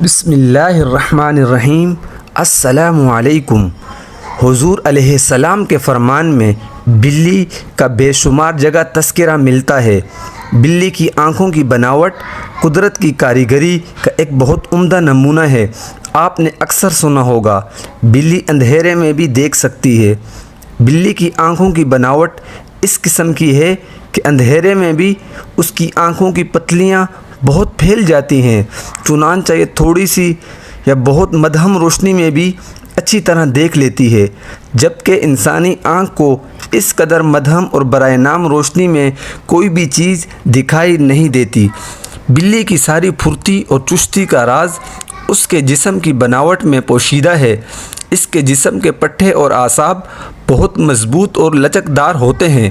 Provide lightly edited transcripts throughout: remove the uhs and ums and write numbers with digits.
بسم اللہ الرحمن الرحیم۔ السلام علیکم۔ حضور علیہ السلام کے فرمان میں بلی کا بے شمار جگہ تذکرہ ملتا ہے۔ بلی کی آنکھوں کی بناوٹ قدرت کی کاریگری کا ایک بہت عمدہ نمونہ ہے۔ آپ نے اکثر سنا ہوگا بلی اندھیرے میں بھی دیکھ سکتی ہے۔ بلی کی آنکھوں کی بناوٹ اس قسم کی ہے کہ اندھیرے میں بھی اس کی آنکھوں کی پتلیاں بہت پھیل جاتی ہیں، چنانچہ یہ تھوڑی سی یا بہت مدھم روشنی میں بھی اچھی طرح دیکھ لیتی ہے، جبکہ انسانی آنکھ کو اس قدر مدھم اور برائے نام روشنی میں کوئی بھی چیز دکھائی نہیں دیتی۔ بلی کی ساری پھرتی اور چستی کا راز اس کے جسم کی بناوٹ میں پوشیدہ ہے۔ اس کے جسم کے پٹھے اور اعصاب بہت مضبوط اور لچکدار ہوتے ہیں۔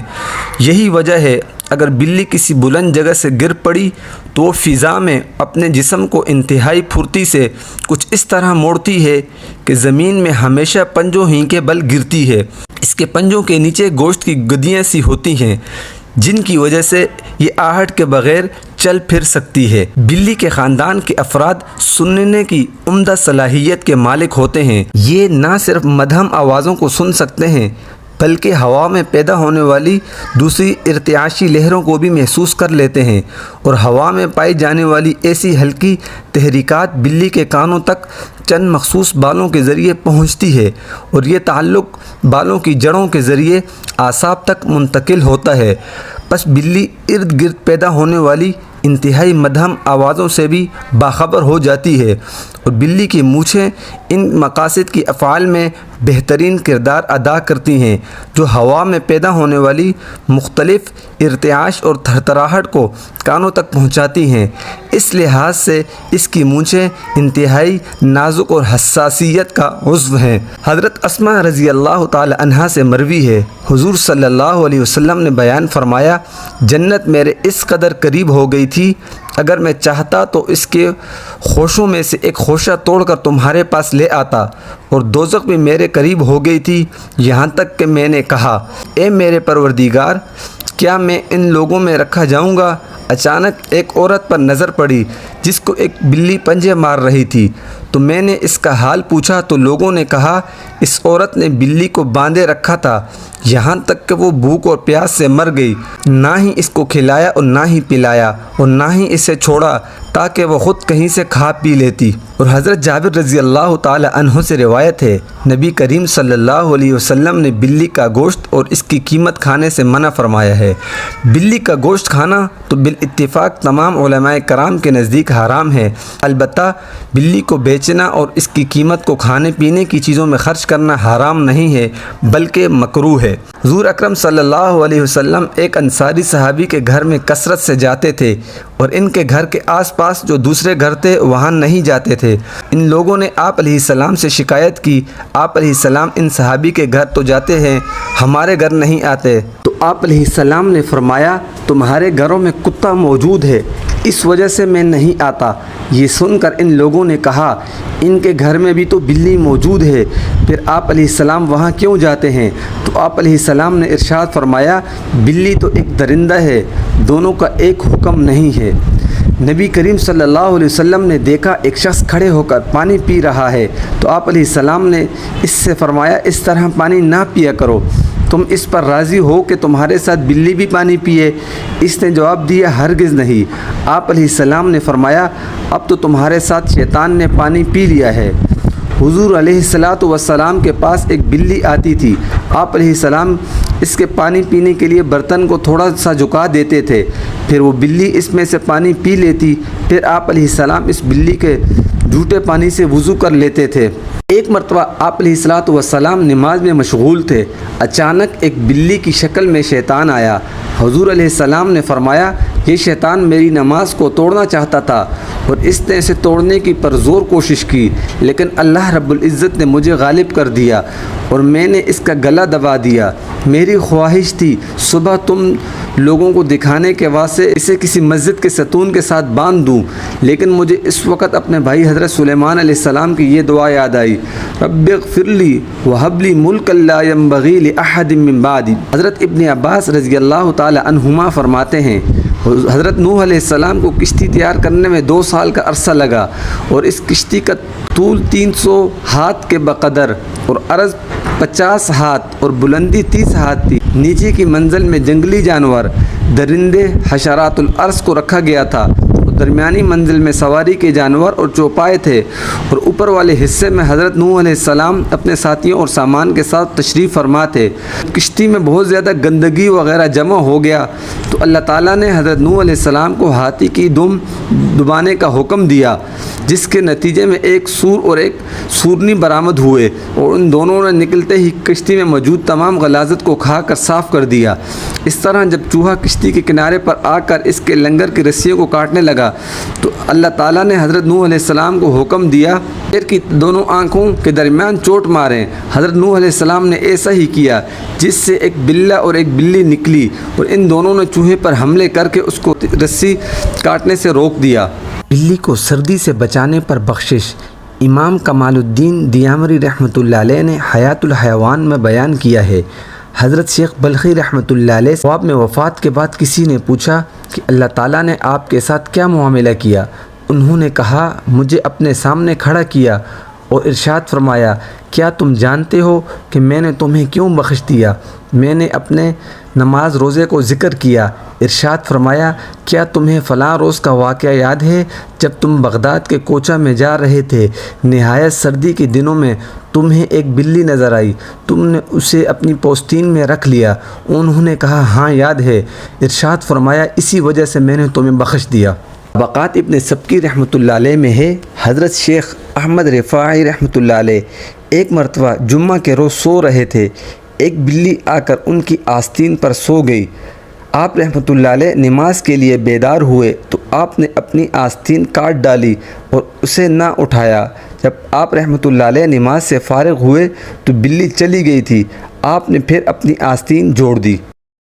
یہی وجہ ہے اگر بلی کسی بلند جگہ سے گر پڑی تو وہ فضا میں اپنے جسم کو انتہائی پھرتی سے کچھ اس طرح موڑتی ہے کہ زمین میں ہمیشہ پنجوں ہی کے بل گرتی ہے۔ اس کے پنجوں کے نیچے گوشت کی گدیاں سی ہوتی ہیں جن کی وجہ سے یہ آہٹ کے بغیر چل پھر سکتی ہے۔ بلی کے خاندان کے افراد سننے کی عمدہ صلاحیت کے مالک ہوتے ہیں۔ یہ نہ صرف مدھم آوازوں کو سن سکتے ہیں بلکہ ہوا میں پیدا ہونے والی دوسری ارتعاشی لہروں کو بھی محسوس کر لیتے ہیں، اور ہوا میں پائی جانے والی ایسی ہلکی تحریکات بلی کے کانوں تک چند مخصوص بالوں کے ذریعے پہنچتی ہے، اور یہ تعلق بالوں کی جڑوں کے ذریعے اعصاب تک منتقل ہوتا ہے۔ پس بلی ارد گرد پیدا ہونے والی انتہائی مدھم آوازوں سے بھی باخبر ہو جاتی ہے، اور بلی کی مونچھیں ان مقاصد کی افعال میں بہترین کردار ادا کرتی ہیں جو ہوا میں پیدا ہونے والی مختلف ارتعاش اور تھرتھراہٹ کو کانوں تک پہنچاتی ہیں۔ اس لحاظ سے اس کی مونچھیں انتہائی نازک اور حساسیت کا عضو ہیں۔ حضرت اسماء رضی اللہ تعالی عنہا سے مروی ہے، حضور صلی اللہ علیہ وسلم نے بیان فرمایا، جنت میرے اس قدر قریب ہو گئی تھی اگر میں چاہتا تو اس کے خوشوں میں سے ایک خوشہ توڑ کر تمہارے پاس لے آتا، اور دوزخ بھی میرے قریب ہو گئی تھی، یہاں تک کہ میں نے کہا، اے میرے پروردگار، کیا میں ان لوگوں میں رکھا جاؤں گا؟ اچانک ایک عورت پر نظر پڑی جس کو ایک بلی پنجے مار رہی تھی، تو میں نے اس کا حال پوچھا تو لوگوں نے کہا، اس عورت نے بلی کو باندھے رکھا تھا یہاں تک کہ وہ بھوک اور پیاس سے مر گئی، نہ ہی اس کو کھلایا اور نہ ہی پلایا اور نہ ہی اسے چھوڑا تاکہ وہ خود کہیں سے کھا پی لیتی۔ اور حضرت جابر رضی اللہ تعالی عنہ سے روایت ہے، نبی کریم صلی اللہ علیہ وسلم نے بلی کا گوشت اور اس کی قیمت کھانے سے منع فرمایا ہے۔ بلی کا گوشت کھانا تو بالاتفاق تمام علماء کرام کے نزدیک حرام ہے، البتہ بلی کو بیچنا اور اس کی قیمت کو کھانے پینے کی چیزوں میں خرچ کرنا حرام نہیں ہے بلکہ مکروہ ہے۔ حضور اکرم صلی اللہ علیہ وسلم ایک انصاری صحابی کے گھر میں کثرت سے جاتے تھے، اور ان کے گھر کے آس پاس جو دوسرے گھر تھے وہاں نہیں جاتے تھے۔ ان لوگوں نے آپ علیہ السلام سے شکایت کی، آپ علیہ السلام ان صحابی کے گھر تو جاتے ہیں، ہمارے گھر نہیں آتے۔ تو آپ علیہ السلام نے فرمایا، تمہارے گھروں میں کتا موجود ہے، اس وجہ سے میں نہیں آتا۔ یہ سن کر ان لوگوں نے کہا، ان کے گھر میں بھی تو بلی موجود ہے، پھر آپ علیہ السلام وہاں کیوں جاتے ہیں؟ تو آپ علیہ السلام نے ارشاد فرمایا، بلی تو ایک درندہ ہے، دونوں کا ایک حکم نہیں ہے۔ نبی کریم صلی اللہ علیہ وسلم نے دیکھا ایک شخص کھڑے ہو کر پانی پی رہا ہے، تو آپ علیہ السلام نے اس سے فرمایا، اس طرح پانی نہ پیا کرو، تم اس پر راضی ہو کہ تمہارے ساتھ بلی بھی پانی پیے؟ اس نے جواب دیا، ہرگز نہیں۔ آپ علیہ السلام نے فرمایا، اب تو تمہارے ساتھ شیطان نے پانی پی لیا ہے۔ حضور علیہ السلام کے پاس ایک بلی آتی تھی، آپ علیہ السلام اس کے پانی پینے کے لیے برتن کو تھوڑا سا جھکا دیتے تھے، پھر وہ بلی اس میں سے پانی پی لیتی، پھر آپ علیہ السلام اس بلی کے جھوٹے پانی سے وضو کر لیتے تھے۔ ایک مرتبہ آپ علیہ السلام نماز میں مشغول تھے، اچانک ایک بلی کی شکل میں شیطان آیا۔ حضور علیہ السلام نے فرمایا، یہ شیطان میری نماز کو توڑنا چاہتا تھا، اور اس نے اسے توڑنے کی پرزور کوشش کی، لیکن اللہ رب العزت نے مجھے غالب کر دیا اور میں نے اس کا گلا دبا دیا۔ میری خواہش تھی صبح تم لوگوں کو دکھانے کے واسطے اسے کسی مسجد کے ستون کے ساتھ باندھ دوں، لیکن مجھے اس وقت اپنے بھائی حضرت سلیمان علیہ السلام کی یہ دعا یاد آئی، رب اغفر لی وہب لی ملکا لا ينبغی لأحد من بعدی۔ حضرت ابن عباس رضی اللہ تعالی تعالی عنہما فرماتے ہیں حضرت نوح علیہ السلام کو کشتی تیار کرنے میں 2 سال کا عرصہ لگا، اور اس کشتی کا طول 300 ہاتھ کے بقدر اور عرض 50 ہاتھ اور بلندی 30 ہاتھ تھی۔ نیچے کی منزل میں جنگلی جانور، درندے، حشرات الارض کو رکھا گیا تھا، اور درمیانی منزل میں سواری کے جانور اور چوپائے تھے، اور اوپر والے حصے میں حضرت نوح علیہ السلام اپنے ساتھیوں اور سامان کے ساتھ تشریف فرما تھے۔ کشتی میں بہت زیادہ گندگی وغیرہ جمع ہو گیا تو اللہ تعالیٰ نے حضرت نوح علیہ السلام کو ہاتھی کی دم دبانے کا حکم دیا، جس کے نتیجے میں ایک سور اور ایک سورنی برآمد ہوئے، اور ان دونوں نے نکلتے ہی کشتی میں موجود تمام غلاظت کو کھا کر صاف کر دیا۔ اس طرح جب چوہا کشتی کے کنارے پر آ کر اس کے لنگر کی رسیوں کو کاٹنے لگا تو اللہ تعالیٰ نے حضرت نوح علیہ السلام کو حکم دیا شیر کی دونوں آنکھوں کے درمیان چوٹ ماریں۔ حضرت نوح علیہ السلام نے ایسا ہی کیا، جس سے ایک بلّا اور ایک بلی نکلی، اور ان دونوں نے چوہے پر حملے کر کے اس کو رسی کاٹنے سے روک دیا۔ بلی کو سردی سے بچانے پر بخشش۔ امام کمال الدین دیامری رحمۃ اللہ علیہ نے حیات الحیوان میں بیان کیا ہے، حضرت شیخ بلخی رحمۃ اللہ علیہ خواب میں وفات کے بعد کسی نے پوچھا کہ اللہ تعالیٰ نے آپ کے ساتھ کیا معاملہ کیا؟ انہوں نے کہا مجھے اپنے سامنے کھڑا کیا اور ارشاد فرمایا کیا تم جانتے ہو کہ میں نے تمہیں کیوں بخش دیا؟ میں نے اپنے نماز روزے کو ذکر کیا، ارشاد فرمایا کیا تمہیں فلاں روز کا واقعہ یاد ہے جب تم بغداد کے کوچہ میں جا رہے تھے، نہایت سردی کے دنوں میں تمہیں ایک بلی نظر آئی، تم نے اسے اپنی پوستین میں رکھ لیا؟ انہوں نے کہا ہاں یاد ہے، ارشاد فرمایا اسی وجہ سے میں نے تمہیں بخش دیا۔ طبقات ابن سبکی رحمۃ اللہ علیہ میں ہے، حضرت شیخ احمد رفاعی رحمۃ اللہ علیہ ایک مرتبہ جمعہ کے روز سو رہے تھے، ایک بلی آ کر ان کی آستین پر سو گئی۔ آپ رحمۃ اللہ علیہ نماز کے لیے بیدار ہوئے تو آپ نے اپنی آستین کاٹ ڈالی اور اسے نہ اٹھایا۔ جب آپ رحمۃ اللہ علیہ نماز سے فارغ ہوئے تو بلی چلی گئی تھی، آپ نے پھر اپنی آستین جوڑ دی۔